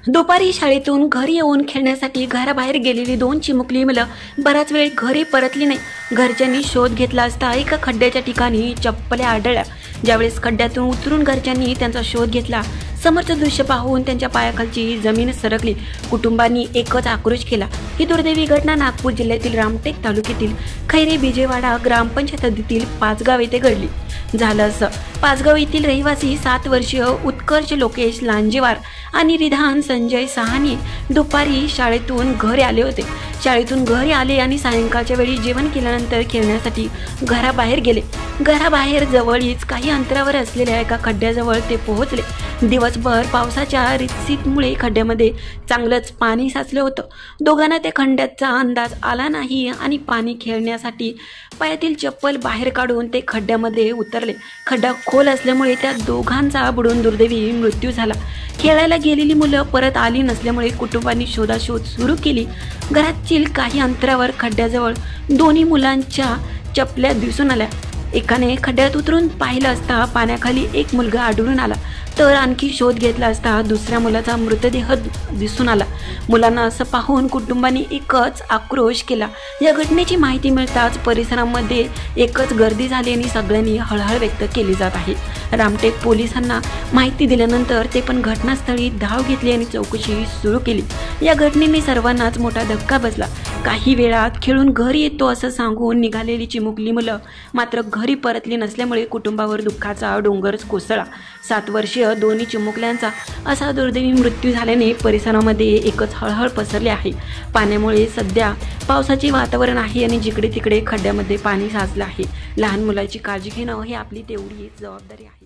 दुपारी शाळेतून घरी येऊन खेळण्यासाठी घराबाहेर गेलेली दोन चिमुकली मुलं बराच वेळ घरी परतली नाही. घरच्यांनी शोध घेतला असता एका खड्ड्याच्या ठिकाणी चप्पल्या आढळल्या. ज्यावेळेस खड्ड्यातून उतरून घरच्यांनी त्यांचा शोध घेतला, समोरचं दृश्य पाहून त्यांच्या पायाखालची जमीन सरकली. कुटुंबांनी एकच आक्रोश केला. ही दुर्दैवी घटना नागपूर जिल्ह्यातील रामटेक तालुक्यातील खैरे बिजेवाडा ग्रामपंचायत हद्दीतील पाचगाव येथे घडली. झालं असं, पाचगाव येथील रहिवासी 7 वर्षीय उत्कर्ष लोकेश लांजेवार आणि रिधान संजय सहानी दुपारी शाळेतून घरी आले होते. शाळेतून घरी आले आणि सायंकाळच्या वेळी जेवण केल्यानंतर खेळण्यासाठी घराबाहेर गेले. घराबाहेर जवळच काही अंतरावर असलेल्या एका खड्ड्याजवळ ते पोहोचले. दिवसभर पावसाच्या रितसीतमुळे खड्ड्यामध्ये चांगलंच पाणी साचलं होतं. दोघांना त्या खड्ड्याचा अंदाज आला नाही आणि पाणी खेळण्यासाठी पायातील चप्पल बाहेर काढून ते खड्ड्यामध्ये उतरले. खड्डा खोल असल्यामुळे त्या दोघांचा बुडून दुर्दैवी मृत्यू झाला. खेळायला गेलेली मुलं परत आली नसल्यामुळे कुटुंबांनी शोधाशोध सुरू केली. घरातील काही अंतरावर खड्ड्याजवळ दोन्ही मुलांच्या चपल्या दिसून आल्या. एकाने खड्ड्यात उतरून पाहिलं असता पाण्याखाली एक मुलगा आढळून आला, तर आणखी शोध घेतला असता दुसऱ्या मुलाचा मृतदेह दिसून आला. मुलांना असं पाहून कुटुंबांनी एकच आक्रोश केला. या घटनेची माहिती मिळताच परिसरामध्ये एकच गर्दी झाली आणि सगळ्यांनी हळहळ व्यक्त केली जात आहे. रामटेक पोलिसांना माहिती दिल्यानंतर ते पण घटनास्थळी धाव घेतली आणि चौकशी सुरू केली. या घटनेने सर्वांनाच मोठा धक्का बसला. काही वेळात खेळून घरी येतो असं सांगून निघालेली चिमुकली मुलं मात्र घरी परतली नसल्यामुळे कुटुंबावर दुःखाचा डोंगरच कोसळला. 7 वर्षीय दोन्ही चिमुकल्यांचा असा दुर्दैवी मृत्यू झाल्याने परिसरामध्ये एकच हळहळ पसरली आहे. पाण्यामुळे सध्या पावसाचे वातावरण आहे आणि जिकडे तिकडे खड्ड्यामध्ये पाणी साचलं आहे. लहान मुलाची काळजी घेणं ही आपली तेवढीच जबाबदारी आहे.